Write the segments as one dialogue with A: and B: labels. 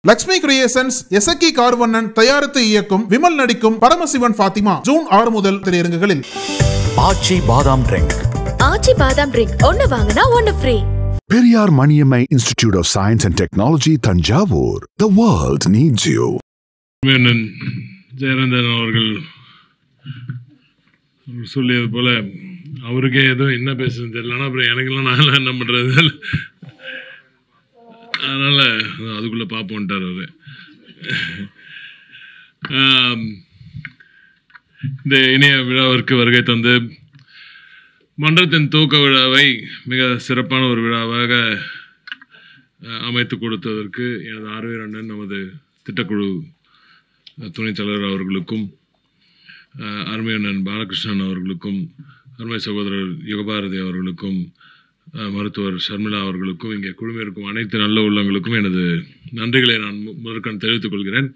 A: Lakshmi creations Esakki Karvannan தயாரித்து இயக்கும் விமல் நடிக்கும் பரமசிவன் ஃபாத்திமா ஜூன் 6 முதல் திரையரங்குகளில்.
B: ஆச்சி பாதாம் ட்ரிங்க்.
C: ஆச்சி பாதாம் ட்ரிங்க் ஒன்னு வாங்குனா ஒன்னு free.
D: Periyar Maniammai Institute of Science and Technology, Thanjavur. The world needs you.
E: ஜெயரந்தன் அவர்கள் சொல்லியது போல அவருக்கே ஏதோ என்ன பேசுறது தெரியலன்னா அப்புறம் எனக்கெல்லாம் நான்லாம் என்ன பண்ணுறது, அதனால் அதுக்குள்ளே பார்ப்போன்ட்டார் அவர். இந்த இணைய விழாவிற்கு வருகை தந்து மன்றத்தின் துவக்க விழாவை மிக சிறப்பான ஒரு விழாவாக அமைத்து கொடுத்ததற்கு எனது ஆர்வீர் அண்ணன் நமது திட்டக்குழு துணைத் தலைவர் அவர்களுக்கும் அருமை அண்ணன் பாலகிருஷ்ணன் அவர்களுக்கும் அருமை சகோதரர் யுகபாரதி அவர்களுக்கும் மருத்துவர் ஷர்மிளா அவர்களுக்கும் இங்கே குழுமியிருக்கும் அனைத்து நல்ல உள்ளங்களுக்கும் எனது நன்றிகளை நான் முதற்கண் தெரிவித்துக் கொள்கிறேன்.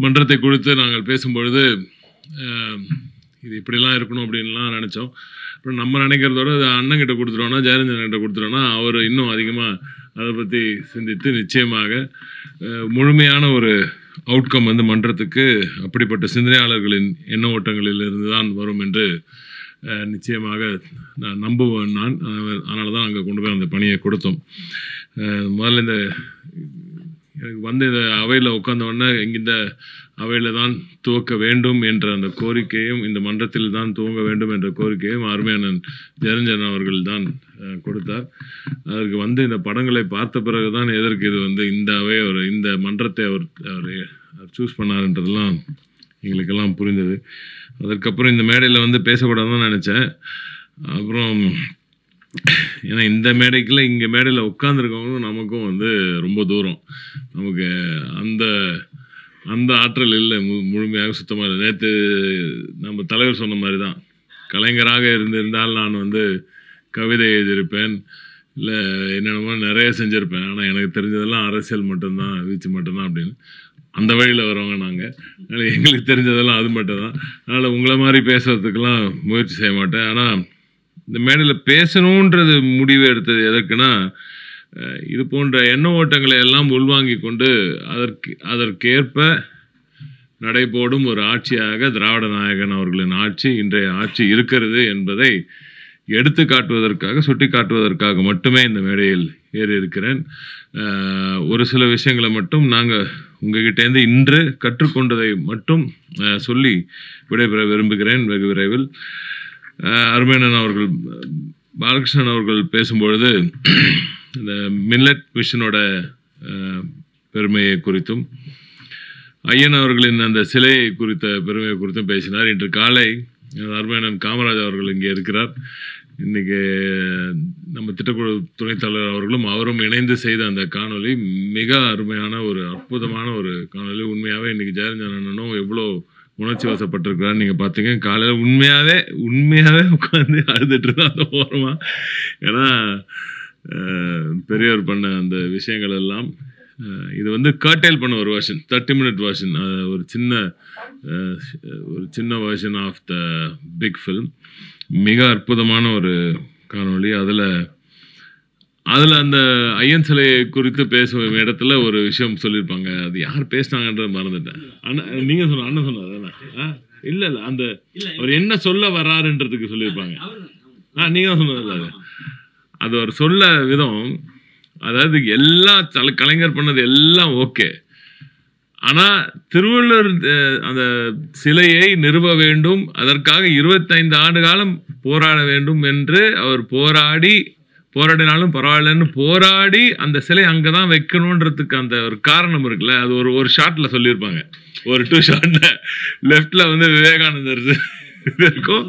E: மன்றத்தை குறித்து நாங்கள் பேசும்பொழுது இது இப்படிலாம் இருக்கணும் அப்படின்லாம் நினச்சோம். அப்புறம் நம்ம நினைக்கிறதோட அண்ணங்கிட்ட கொடுத்துட்டோன்னா, ஜெயரஞ்சன்கிட்ட கொடுத்துட்டோன்னா அவர் இன்னும் அதிகமாக அதை பற்றி சிந்தித்து நிச்சயமாக முழுமையான ஒரு அவுட்கம் வந்து மன்றத்துக்கு அப்படிப்பட்ட சிந்தனையாளர்களின் எண்ண ஓட்டங்களிலிருந்து தான் வரும் என்று நிச்சயமாக நான் நம்புவேன். அதனால தான் அங்கே கொண்டு போய் அந்த பணியை கொடுத்தோம். முதல்ல இந்த எனக்கு வந்து இந்த அவையில் உட்கார்ந்தவொடனே இந்த அவையில் தான் துவக்க வேண்டும் என்ற அந்த கோரிக்கையும், இந்த மன்றத்தில் தான் துவங்க வேண்டும் என்ற கோரிக்கையும் அருமையான ஜெயரஞ்சன் அவர்கள் தான் கொடுத்தார். அதற்கு வந்து இந்த படங்களை பார்த்த பிறகு தான் எதற்கு இது வந்து இந்த அவை இந்த மன்றத்தை அவர் சூஸ் பண்ணார்ன்றதெல்லாம் எங்களுக்கெல்லாம் புரிந்தது. அதற்கப்புறம் இந்த மேடையில் வந்து பேசக்கூடாதுன்னு நினச்சேன். அப்புறம் ஏன்னா இந்த மேடைக்குள்ள இங்கே மேடையில் உட்காந்துருக்கவங்களும் நமக்கும் வந்து ரொம்ப தூரம், நமக்கு அந்த அந்த ஆற்றல் இல்லை, முழுமையாக சுத்தமாக இல்லை. நேற்று நம்ம தலைவர் சொன்ன மாதிரி தான், கலைஞராக இருந்திருந்தால் நான் வந்து கவிதை எழுதியிருப்பேன், இல்லை என்னென்னமோ நிறைய செஞ்சுருப்பேன். ஆனால் எனக்கு தெரிஞ்சதெல்லாம் அரசியல் மட்டும்தான், வீச்சு மட்டும்தான் அப்படின்னு அந்த வழியில் வரவங்க நாங்கள். அதனால் எங்களுக்கு தெரிஞ்சதெல்லாம் அது மட்டும்தான். அதனால் உங்களை மாதிரி பேசுகிறதுக்கெல்லாம் முயற்சி செய்ய மாட்டேன். ஆனால் இந்த மேடையில் பேசணுன்றது முடிவு எடுத்தது எதற்குன்னா, இது போன்ற எண்ண ஓட்டங்களை எல்லாம் உள்வாங்கி கொண்டு அதற்கேற்ப நடைபோடும் ஒரு ஆட்சியாக திராவிட நாயகன் அவர்களின் ஆட்சி, இன்றைய ஆட்சி இருக்கிறது என்பதை எடுத்து காட்டுவதற்காக, சுட்டி காட்டுவதற்காக மட்டுமே இந்த மேடையில் ஏறி இருக்கிறேன். ஒரு சில விஷயங்களை மட்டும் நாங்கள் உங்ககிட்டேருந்து இன்று கற்றுக்கொண்டதை மட்டும் சொல்லி விடைபெற விரும்புகிறேன் வெகு விரைவில். அருமையண்ணன் அவர்கள், பாலகிருஷ்ணன் அவர்கள் பேசும்பொழுது இந்த மில்லட் மிஷனோட பெருமையை குறித்தும், ஐயன் அவர்களின் அந்த சிலையை குறித்த பெருமையை குறித்தும் பேசினார். இன்று காலை அருமையண்ணன் காமராஜ் அவர்கள் இங்கே இருக்கிறார். இன்றைக்கி நம்ம திட்டக்குழு துணைத் தலைவர் அவர்களும் அவரும் இணைந்து செய்த அந்த காணொலி மிக அருமையான ஒரு அற்புதமான ஒரு காணொலி. உண்மையாகவே இன்றைக்கி ஜெயரஞ்சன் அண்ணனும் எவ்வளோ உணர்ச்சி வசப்பட்டிருக்கிறான்னு நீங்கள் பார்த்தீங்க. காலையில் உண்மையாகவே உட்காந்து அழுதுட்டு இருந்தால் அந்த ஓரமாக. ஏன்னா பெரியவர் பண்ண அந்த விஷயங்கள் எல்லாம் இது வந்து கர்டைல் பண்ண ஒரு வெர்ஷன், 30 minute வெர்ஷன், ஒரு சின்ன version of the big film. மிக அற்புதமான ஒரு காணொலி. அதில் அந்த ஐயன் சிலையை குறித்து பேசும் இடத்துல ஒரு விஷயம் சொல்லியிருப்பாங்க. அது யார் பேசினாங்கன்றத மறந்துட்டேன். அண்ணன் நீங்கள் சொன்ன அண்ணன் சொன்னார் இல்லை அந்த அவர் என்ன சொல்ல வர்றாருன்றதுக்கு சொல்லியிருப்பாங்க. நீங்கள் சொன்னதில்ல, அது ஒரு சொல்ல விதம், அதாவது எல்லாம் கலைஞர் பண்ணது எல்லாம் ஓகே, ஆனால் திருவள்ளுவர் அந்த சிலையை நிறுவ வேண்டும், அதற்காக 25 ஆண்டு காலம் போராட வேண்டும் என்று அவர் போராடினாலும் பரவாயில்லன்னு போராடி அந்த சிலை அங்கே தான் வைக்கணுன்றதுக்கு அந்த ஒரு காரணம் இருக்குல்ல. அது ஒரு ஷாட்டில் சொல்லியிருப்பாங்க. ஒரு 2 ஷாட்டில் லெஃப்டில் வந்து விவேகானந்தர் இருக்கும்,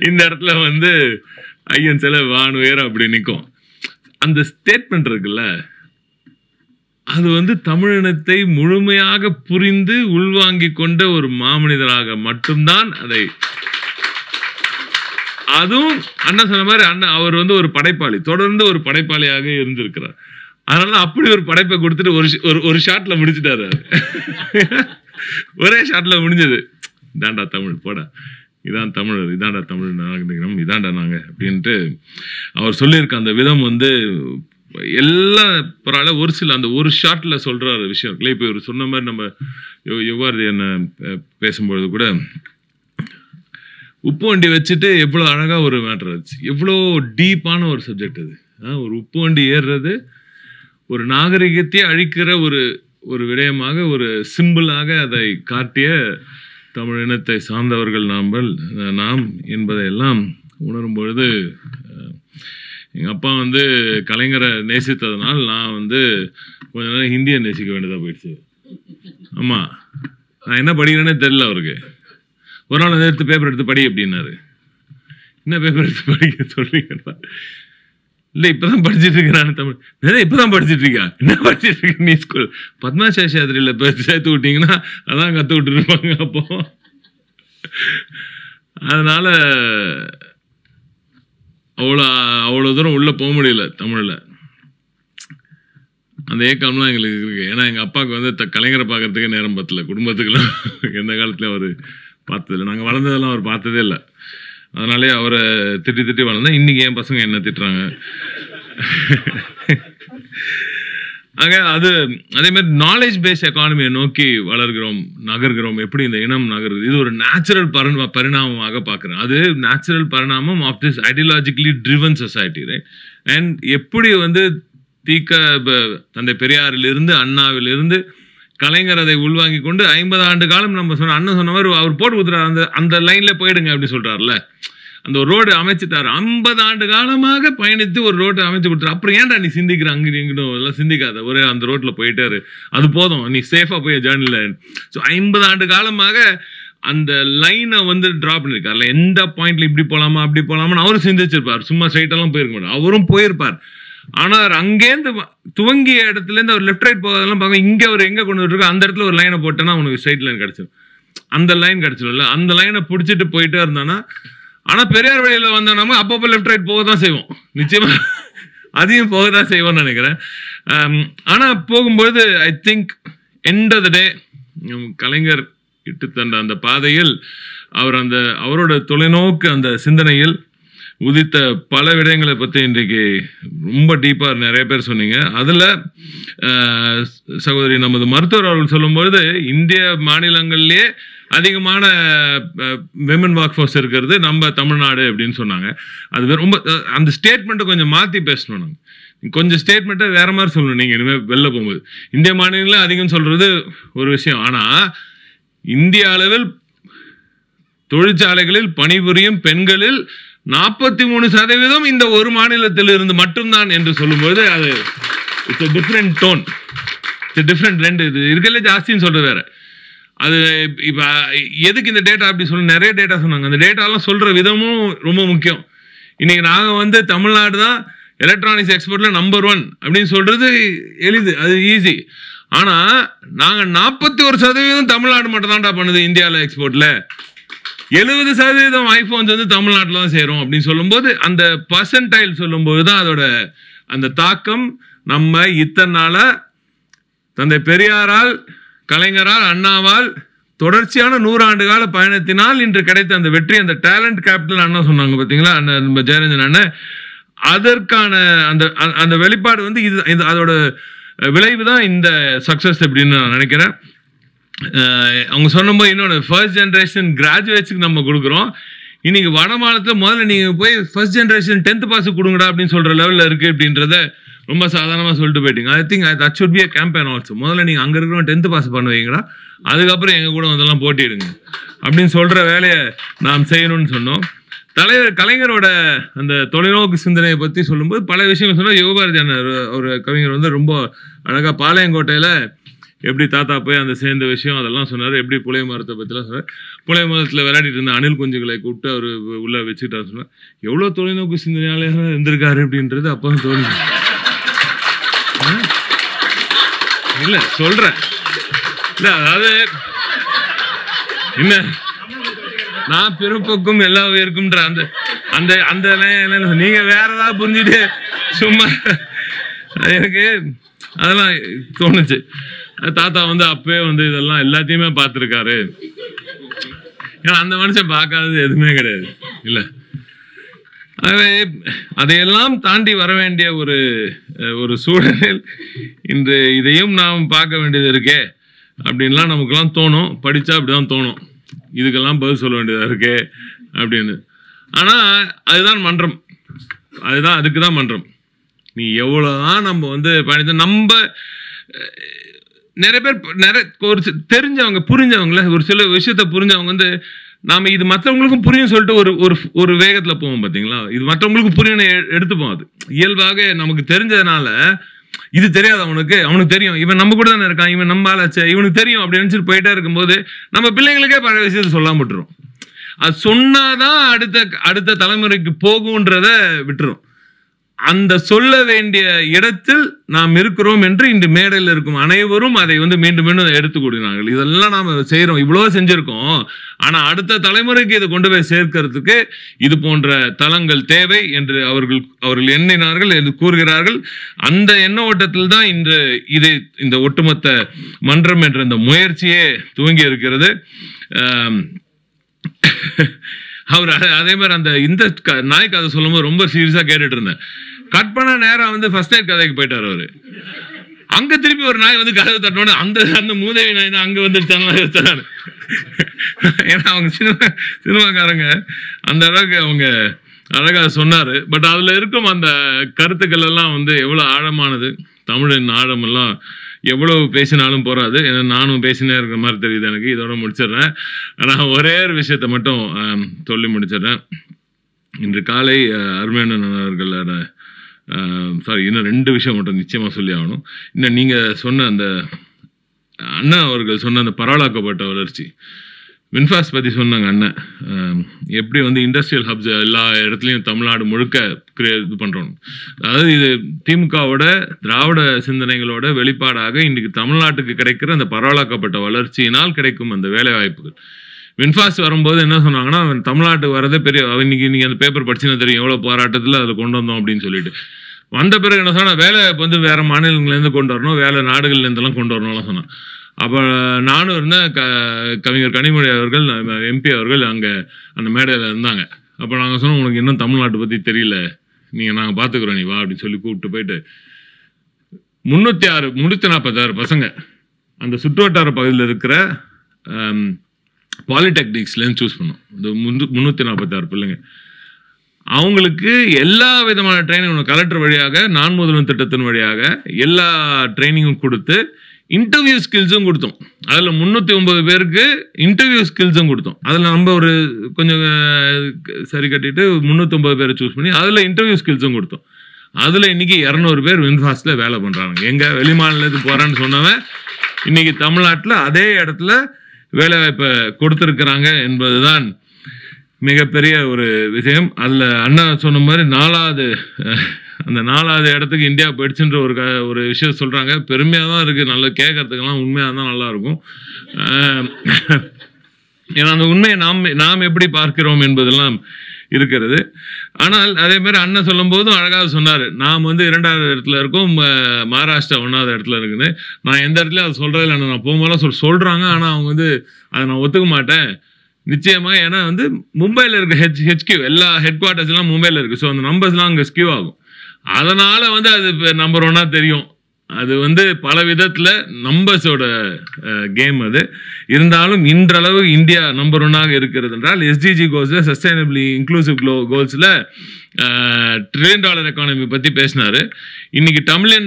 E: இந்த இடத்துல வந்து ஐயன் சிலை வானுயர் அப்படி நிற்கும். அந்த ஸ்டேட்மெண்ட் இருக்குல்ல, அது வந்து தமிழினத்தை முழுமையாக புரிந்து உள்வாங்கி கொண்ட ஒரு மாமனிதராக மட்டும்தான் அதை, அதுவும் அண்ணன் சொன்ன மாதிரி அவர் வந்து ஒரு படைப்பாளி, தொடர்ந்து ஒரு படைப்பாளியாக இருந்திருக்கிறார். அதனால அப்படி ஒரு படைப்பை கொடுத்துட்டு ஒரு ஷாட்ல முடிச்சுட்டாரு. ஒரே ஷாட்ல முடிஞ்சது. இதாண்டா தமிழ், போட இதான் தமிழர், இதாண்டா தமிழ் நாகரிகம், இதாண்டா நாங்கள் அப்படின்ட்டு அவர் சொல்லியிருக்க அந்த விதம் வந்து எல்லாம் பரவாயில்ல. ஒரு சில அந்த ஒரு ஷார்ட்ல சொல்ற விஷயம் இருக்குல்ல. இப்போ இவர் சொன்ன மாதிரி நம்ம எவ்வாறு என்ன பேசும்பொழுது கூட உப்பு வண்டி வச்சுட்டு எவ்வளோ அழகா ஒரு மேட்டர் ஆச்சு. எவ்வளோ டீப்பான ஒரு சப்ஜெக்ட் அது. ஒரு உப்பு வண்டி ஏறுறது ஒரு நாகரிகத்தையே அழிக்கிற ஒரு விடயமாக, ஒரு சிம்பிளாக அதை காட்டிய தமிழ் இனத்தை சார்ந்தவர்கள் நாம் என்பதையெல்லாம் உணரும் பொழுது, எங்கள் அப்பா வந்து கலைஞரை நேசித்ததுனால் நான் வந்து கொஞ்ச நேரம் ஹிந்தியை நேசிக்க வேண்டியதாக போயிடுச்சு. ஆமாம், நான் என்ன படிக்கிறேன்னே தெரியல அவருக்கு. ஒரு நாள் அதை எடுத்து பேப்பர் எடுத்து படி அப்படின்னாரு. என்ன பேப்பர் எடுத்து படிக்க சொல்றீங்க? இல்லை, இப்போதான் படிச்சுட்டு இருக்கிறான் தமிழ். நிறைய இப்போதான் படிச்சுட்டு இருக்கா? என்ன படிச்சுட்டு இருக்க நீ? ஸ்கூல் பத்மா சேஷாதிரியில் இப்போ சேர்த்து விட்டீங்கன்னா அதான் கற்று விட்டுருப்பாங்க. அப்போ அதனால அவ்வளோ தூரம் உள்ளே போக முடியல தமிழில். அந்த ஏக்கம்லாம் எங்களுக்கு இருக்கு. ஏன்னா எங்கள் அப்பாவுக்கு வந்து கலைஞரை பார்க்கறதுக்கே நேரம் பத்தல. குடும்பத்துக்கெல்லாம் எந்த காலத்துலையும் அவர் பார்த்ததில்லை. நாங்கள் வளர்ந்ததெல்லாம் அவர் பார்த்ததே இல்லை. அதனாலே அவரை திட்டி வளர்ந்தேன். இன்னைக்கு என் பசங்க என்ன திட்டுறாங்க. ஆக அது அதே மாதிரி நாலேஜ் பேஸ் எக்கானமியை நோக்கி நகர்கிறோம். எப்படி இந்த இனம் நகருது, இது ஒரு நேச்சுரல் பரிணாமமாக பார்க்குறேன். அது நேச்சுரல் பரிணாமம் of this ideologically driven society, right? And எப்படி வந்து தந்தை பெரியாரிலிருந்து அண்ணாவிலிருந்து கலைஞர் அதை உள்வாங்கி கொண்டு 50 ஆண்டு காலம் நம்ம அண்ணன் சொன்ன மாதிரி அவர் போட்டு கொடுத்துறாரு. அந்த லைன்ல போயிடுங்க அப்படி சொல்றாருல. அந்த ஒரு ரோடு அமைச்சுட்டாரு. 50 ஆண்டு காலமாக பயணித்து ஒரு ரோடு அமைச்சு கொடுத்தாரு. அப்புறம் ஏன்டா நீ சிந்திக்கிற? அங்கிட்டு இங்கிட்டும் எல்லாம் சிந்திக்காத, ஒரே அந்த ரோட்ல போயிட்டாரு, அது போதும், நீ சேஃபா போய் ஜேர்னில. ஸோ 50 ஆண்டு காலமாக அந்த லைனை வந்து டிரா பண்ணிருக்காருல. எந்த பாயிண்ட்ல இப்படி போலாமா அப்படி போலாமான்னு அவரும் சிந்திச்சிருப்பார். சும்மா ஸ்ட்ரைட்டாலாம் போயிருக்க மாட்டார். அவரும் போயிருப்பார். ஆனா அங்கேருந்து துவங்கிய இடத்துல இருந்து அவர் லெஃப்ட் ரைட் போகிறதெல்லாம் பார்க்க, இங்க அவர் எங்க கொண்டு இருக்கோ அந்த இடத்துல ஒரு லைனை போட்டேன்னா அவனுக்கு ஸ்ட்ரைட் லைன் கிடைச்சிடும். அந்த லைன் கிடைச்சிடும்ல. அந்த லைனை பிடிச்சிட்டு போயிட்டே இருந்தானா. ஆனா பெரியார் வழியில வந்தா நம்ம அப்பப்போ லெஃப்ட் ரைட் போக தான் செய்வோம். நிச்சயமா அதையும் போக தான் செய்வோம்னு நினைக்கிறேன். ஆனா போகும்போது I think end of the day Kalaignar இட்டு தந்த அந்த பாதையில் அவரோட தொலைநோக்கு அந்த சிந்தனையில் உதித்த பல விடயங்களை பற்றி இன்றைக்கு ரொம்ப டீப்பாக நிறைய பேர் சொன்னீங்க. அதில் சகோதரி நமது மருத்துவர் அவர்கள் சொல்லும்பொழுது இந்திய மாநிலங்கள்லேயே அதிகமான விமன் ஒர்க் ஃபோர்ஸ் இருக்கிறது நம்ம தமிழ்நாடு அப்படின்னு சொன்னாங்க. அது ரொம்ப அந்த ஸ்டேட்மெண்ட்டை கொஞ்சம் மாற்றி பேசணும். நாங்கள் கொஞ்சம் ஸ்டேட்மெண்ட்டை வேற மாதிரி சொல்லணும். நீங்கள் இனிமேல் வெளில போகும்போது இந்திய மாநிலங்களில் அதிகம் சொல்கிறது ஒரு விஷயம். ஆனால் இந்திய அளவில் தொழிற்சாலைகளில் பணிபுரியும் பெண்களில் 43% இந்த ஒரு மாநிலத்தில் இருந்து மட்டும்தான் என்று சொல்லும்போது அது it's different tone, it's different. ரெண்டு இது இருக்கல ஜாஸ்தின்னு சொல்றது வேற. அது இப்போ எதுக்கு இந்த டேட்டா அப்படி சொல்ல, நிறைய டேட்டா சொன்னாங்க. அந்த டேட்டாலாம் சொல்ற விதமும் ரொம்ப முக்கியம். இன்னைக்கு நாங்கள் வந்து தமிழ்நாடு தான் எலக்ட்ரானிக்ஸ் எக்ஸ்போர்ட்ல நம்பர் 1 அப்படின்னு சொல்றது எளிது, அது ஈஸி. ஆனா நாங்க 41% தமிழ்நாடு மட்டும் தான்டா பண்ணுது இந்தியாவில் எக்ஸ்போர்ட்ல. 70% ஐபோன்ஸ் வந்து தமிழ்நாட்டில் தான் செய்கிறோம் அப்படின்னு சொல்லும்போது அந்த பர்சன்டைல் சொல்லும்போது தான் அதோட அந்த தாக்கம். நம்ம இத்தனை நாளாக தந்தை பெரியாரால், கலைஞரால், அண்ணாவால் தொடர்ச்சியான 100 ஆண்டு கால பயணத்தினால் இன்று கிடைத்த அந்த வெற்றி, அந்த டேலண்ட் கேபிட்டல் அண்ணா சொன்னாங்க பார்த்தீங்களா, நம்ம ஜெயரஞ்சன் அண்ணன், அதற்கான அந்த வெளிப்பாடு வந்து இது அதோட விளைவு தான் இந்த சக்ஸஸ் அப்படின்னு நான் நினைக்கிறேன். அவங்க சொன்னபோது இன்னொன்று, ஃபர்ஸ்ட் ஜென்ரேஷன் கிராஜுவேட்ஸுக்கு நம்ம கொடுக்குறோம். இன்னைக்கு வட மாநிலத்தில் முதல்ல நீங்கள் போய் ஃபர்ஸ்ட் ஜென்ரேஷன் 10th பாஸ் கொடுங்கடா அப்படின்னு சொல்கிற லெவலில் இருக்குது அப்படின்றத ரொம்ப சாதாரணமாக சொல்லிட்டு போயிட்டீங்க. I think that should be a campaign also. முதல்ல நீங்கள் அங்கே இருக்கிறவங்க 10th பாஸ் பண்ண வைங்கடா, அதுக்கப்புறம் எங்கள் கூட வந்தெல்லாம் போட்டிடுங்க அப்படின்னு சொல்கிற வேலையை நாம் செய்யணும்னு சொன்னோம். தலைவர் கலைஞரோட அந்த தொலைநோக்கு சிந்தனையை பற்றி சொல்லும்போது பல விஷயங்கள் சொன்னால், யுவபாரதி ஒரு கவிஞர் வந்து ரொம்ப அழகாக பாளையங்கோட்டையில் எப்படி தாத்தா போய் அந்த சேர்ந்த விஷயம் அதெல்லாம் சொன்னார். எப்படி புளிய மரத்தை பற்றிலாம் சொன்னார். புளிய மரத்தில் விளையாடிட்டு இருந்த அணில் குஞ்சுகளை கூப்பிட்டு அவர் உள்ள வச்சுக்கிட்டார். சொன்னார் எவ்வளோ தொலைநோக்கு சிந்தனையாளர் இருந்திருக்காரு அப்படின்றது அப்போ தான் தோணுது. இல்லை சொல்கிறேன், இல்லை அதாவது என்ன, நான் பிறப்புக்கும் எல்லா உயிருக்கும்ன்ற அந்த அந்த அந்த நீங்க வேற ஏதாவது புரிஞ்சுட்டு சும்மா எனக்கு அதெல்லாம் தோணுச்சு. தாத்தா வந்து அப்பவே வந்து இதெல்லாம் எல்லாத்தையுமே பார்த்துருக்காரு. ஏன்னா அந்த மனுஷன் பார்க்காதது எதுவுமே கிடையாது. இல்லை ஆகவே அதையெல்லாம் தாண்டி வர வேண்டிய ஒரு சூழலில் இன்று இதையும் நாம் பார்க்க வேண்டியது இருக்கே அப்படின்லாம் நமக்குலாம் தோணும். படித்தா அப்படிதான் தோணும், இதுக்கெல்லாம் பதில் சொல்ல வேண்டியதாக இருக்கே அப்படின்னு. ஆனால் அதுதான் மன்றம், அதுக்கு தான் மன்றம். நீ எவ்வளோதான் நம்ம வந்து படித்த நம்ம நிறைய பேர் ஒரு தெரிஞ்சவங்க புரிஞ்சவங்கள ஒரு சில விஷயத்த புரிஞ்சவங்க வந்து நாம் இது மற்றவங்களுக்கும் புரியும் சொல்லிட்டு ஒரு வேகத்தில் போவோம் பார்த்தீங்களா. இது மற்றவங்களுக்கும் புரியணும் எடுத்துப்போம். அது இயல்பாக நமக்கு தெரிஞ்சதுனால இது தெரியாது அவனுக்கு தெரியும், இவன் நம்ம கூட தானே இருக்கான், இவன் நம்ம ஆளாச்சு, இவனுக்கு தெரியும் அப்படின்னு நினச்சிட்டு போயிட்டே இருக்கும்போது நம்ம பிள்ளைங்களுக்கே பல விஷயத்தை சொல்லாம விட்டுரும். அது சொன்னாதான் அடுத்த தலைமுறைக்கு போகும்ன்றத விட்டுரும். அந்த சொல்ல வேண்டிய இடத்தில் நாம் இருக்கிறோம் என்று இன்று மேடையில் இருக்கும் அனைவரும் அதை வந்து மீண்டும் மீண்டும் எடுத்து கூடினார்கள். இதெல்லாம் நாம் செய்கிறோம், இவ்வளோ செஞ்சுருக்கோம். ஆனால் அடுத்த தலைமுறைக்கு இதை கொண்டு போய் சேர்க்கிறதுக்கு இது போன்ற தளங்கள் தேவை என்று அவர்கள் எண்ணினார்கள் என்று கூறுகிறார்கள். அந்த எண்ண ஓட்டத்தில் தான் இன்று இந்த ஒட்டுமொத்த மன்றம் என்ற இந்த முயற்சியே துவங்கி இருக்கிறது. அவர் அதே மாதிரி இந்த நாய் கதை சொல்லும்போது ரொம்ப சீரியஸா கேட்டுட்டு இருந்தேன். கட் பண்ண நேரம் வந்து ஃபர்ஸ்ட் எய்ட் கதைக்கு போயிட்டார் அவரு. அங்க திருப்பி ஒரு நாய் வந்து கதவை தட்டோட அந்த மூதேவி நாய் தான் அங்க வந்துருச்சாங்க. ஏன்னா அவங்க சினிமாக்காரங்க அந்த அளவுக்கு அவங்க அழகா சொன்னாரு. பட் அதுல இருக்கும் அந்த கருத்துக்கள் எல்லாம் வந்து எவ்வளவு ஆழமானது, தமிழின் ஆழம் எல்லாம் எவ்வளவு பேசினாலும் போறாது. நானும் பேசினே இருக்கிற மாதிரி தெரியுது எனக்கு. இதோட முடிச்சிடுறேன். நான் ஒரே ஒரு விஷயத்தை மட்டும் சொல்லி முடிச்சிடுறேன். இன்று காலை அருமையான அவர்களோட இன்னும் 2 விஷயம் மட்டும் நிச்சயமா சொல்லி ஆகணும். இன்னும் நீங்க சொன்ன அந்த அண்ணா அவர்கள் சொன்ன அந்த பரவலாக்கப்பட்ட வளர்ச்சி வின்ஃபாஸ்ட் பற்றி சொன்னாங்க அண்ணன். எப்படி வந்து இண்டஸ்ட்ரியல் ஹப்ஸ் எல்லா இடத்துலையும் தமிழ்நாடு முழுக்க இது பண்ணுறோம். அதாவது இது திமுகவோட திராவிட சிந்தனைகளோட வெளிப்பாடாக இன்றைக்கு தமிழ்நாட்டுக்கு கிடைக்கிற அந்த பரவலாக்கப்பட்ட வளர்ச்சியினால் கிடைக்கும் அந்த வேலை வாய்ப்புகள். வின்ஃபாஸ்ட் வரும்போது என்ன சொன்னாங்கன்னா, தமிழ்நாட்டுக்கு வரதே பெரிய, இன்னைக்கு நீங்கள் அந்த பேப்பர் படிச்சுன்னா தெரியும் எவ்வளோ போராட்டத்தில் அதில் கொண்டு வந்தோம் அப்படின்னு சொல்லிட்டு. வந்த பிறகு என்ன சொன்னால், வேலை வந்து வேறு மாநிலங்கள்லேருந்து கொண்டு வரணும், வேலை நாடுகள்லேருந்துலாம் கொண்டு வரணும்லாம் சொன்னான். அப்போ நானும் இருந்தேன், கவிஞர் கனிமொழி அவர்கள் எம்பி அவர்கள் அங்கே அந்த மேடையில் இருந்தாங்க. அப்போ நாங்கள் சொன்னோம், உனக்கு இன்னும் தமிழ்நாட்டை பற்றி தெரியல, நாங்கள் பார்த்துக்குறோம், நீ வா அப்படின்னு சொல்லி கூப்பிட்டு போயிட்டு 346 பசங்க அந்த சுற்றுவட்டார பகுதியில் இருக்கிற பாலிடெக்னிக்ஸ்லேருந்து சூஸ் பண்ணோம். இந்த 346 பிள்ளைங்க. அவங்களுக்கு எல்லா விதமான ட்ரைனிங் கலெக்டர் வழியாக, நான் முதல்வன் திட்டத்தின் வழியாக எல்லா ட்ரைனிங்கும் கொடுத்து இன்டர்வியூ ஸ்கில்ஸும் கொடுத்தோம். அதில் 309 பேருக்கு இன்டர்வியூ ஸ்கில்ஸும் கொடுத்தோம். அதில் நம்ம ஒரு கொஞ்சம் சரி கட்டிட்டு 309 பேரை சூஸ் பண்ணி அதில் இன்டர்வியூ ஸ்கில்ஸும் கொடுத்தோம். அதில் இன்னைக்கு 200 பேர் வின்ஃபாஸ்டில் வேலை பண்ணுறாங்க. எங்கே வெளி மாநிலத்துக்கு போகிறான்னு சொன்னவன் இன்னைக்கு தமிழ்நாட்டில் அதே இடத்துல வேலை வாய்ப்பை கொடுத்துருக்குறாங்க என்பதுதான் மிகப்பெரிய ஒரு விஷயம். அதில் அண்ணா சொன்ன மாதிரி 4வது இடத்துக்கு இந்தியா போயிடுச்சுன்ற ஒரு விஷயம் சொல்கிறாங்க. பெருமையாக தான் இருக்குது, நல்லா கேட்கறதுக்கெல்லாம் உண்மையாக தான் நல்லாயிருக்கும். ஏன்னா அந்த உண்மையை நாம் எப்படி பார்க்கிறோம் என்பதெல்லாம் இருக்கிறது. ஆனால் அதே மாதிரி அண்ணன் சொல்லும் போதும் அழகாக சொன்னார், நாம் வந்து 2வது இடத்துல இருக்கோம், மகாராஷ்டிரா 1வது இடத்துல இருக்குன்னு. நான் எந்த இடத்துலையும் அதை சொல்கிறதில்ல, நான் போகும்போதெல்லாம் சொல்கிறாங்க. ஆனால் அவங்க வந்து அதை நான் ஒத்துக்க மாட்டேன் நிச்சயமாக. ஏன்னா வந்து மும்பையில் இருக்க ஹெச்கியூ எல்லா ஹெட் குவார்ட்டர்ஸ்லாம் மும்பையில் இருக்குது. ஸோ அந்த நம்பர்ஸ்லாம் அங்கே ஸ்கியூ ஆகும். அதனால் வந்து அது நம்பர் 1 தெரியும். அது வந்து பல விதத்தில் நம்பர்ஸோட கேம். அது இருந்தாலும் இன்றளவு இந்தியா நம்பர் 1 இருக்கிறது என்றால் எஸ்டிஜி கோல்ஸில், சஸ்டைனபிளி இன்க்ளூசிவ் கோல்ஸில் $1 trillion எக்கானமி பற்றி பேசினார். இன்னைக்கு $10 million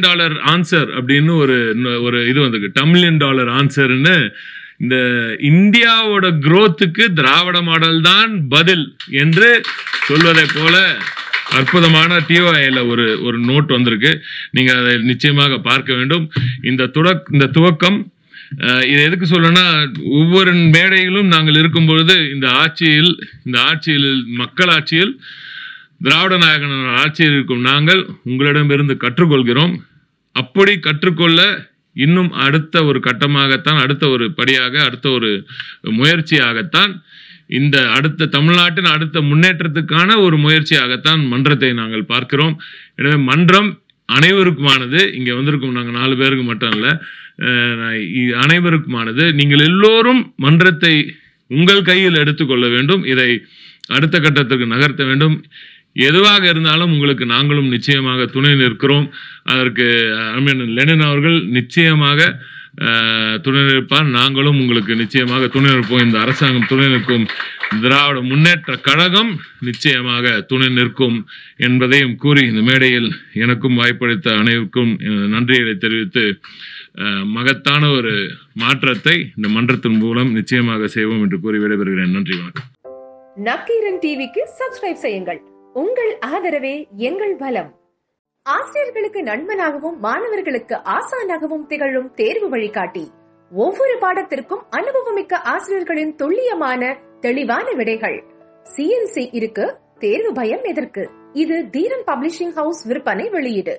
E: ஆன்சர் அப்படின்னு ஒரு இது வந்திருக்கு. $10 million ஆன்சர்னு. இந்த இந்தியாவோட குரோத்துக்கு திராவிட மாடல் தான் பதில் என்று சொல்வதை போல அற்புதமான டிஓஐல ஒரு நோட் வந்திருக்கு. நீங்க அதை நிச்சயமாக பார்க்க வேண்டும். இந்த துவக்கம் இது எதுக்கு சொல்லணும்னா, ஒவ்வொரு மேடையிலும் நாங்கள் இருக்கும் பொழுது இந்த ஆட்சியில் மக்களாட்சியில் திராவிட நாயகன் ஆட்சியில் இருக்கும் நாங்கள் உங்களிடமிருந்து கற்றுக்கொள்கிறோம். அப்படி கற்றுக்கொள்ள இன்னும் அடுத்த ஒரு கட்டமாகத்தான், அடுத்த ஒரு படியாக, அடுத்த ஒரு முயற்சியாகத்தான், இந்த அடுத்த தமிழ்நாட்டின் அடுத்த முன்னேற்றத்துக்கான ஒரு முயற்சியாகத்தான் மன்றத்தை நாங்கள் பார்க்கிறோம். எனவே மன்றம் அனைவருக்குமானது. இங்கே வந்திருக்கும் நாங்கள் 4 பேருக்கு மட்டும் இல்லை, அனைவருக்குமானது. நீங்கள் எல்லோரும் மன்றத்தை உங்கள் கையில் எடுத்துக்கொள்ள வேண்டும். இதை அடுத்த கட்டத்துக்கு நகர்த்த வேண்டும். எதுவாக இருந்தாலும் உங்களுக்கு நாங்களும் நிச்சயமாக துணை நிற்கிறோம். அதற்கு லெனின் அவர்கள் நிச்சயமாக துணை நிற்பார். நாங்களும் உங்களுக்கு நிச்சயமாக துணை நிற்போம். இந்த அரசாங்கம் துணை நிற்கும். திராவிட முன்னேற்ற கழகம் நிச்சயமாக துணை நிற்கும் என்பதையும் கூறி இந்த மேடையில் எனக்கும் வாய்ப்பளித்த அனைவருக்கும் நன்றிகளை தெரிவித்து மகத்தான ஒரு மாற்றத்தை இந்த மன்றத்தின் மூலம் நிச்சயமாக செய்வோம் என்று கூறி விடைபெறுகிறேன். நன்றி, வணக்கம்.
F: நக்கீரன் டிவிக்கு சப்ஸ்கிரைப் செய்யுங்கள். உங்கள் ஆதரவே எங்கள் பலம். ஆசிரியர்களுக்கு நண்பனாகவும் மாணவர்களுக்கு ஆசானாகவும் திகழும் தேர்வு வழிகாட்டி. ஒவ்வொரு பாடத்திற்கும் அனுபவமிக்க ஆசிரியர்களின் துல்லியமான தெளிவான விடைகள். CNC இருக்கு, தேர்வு பயம் எதற்கு? இது தீரன் பப்ளிஷிங் ஹவுஸ் விற்பனை வெளியீடு.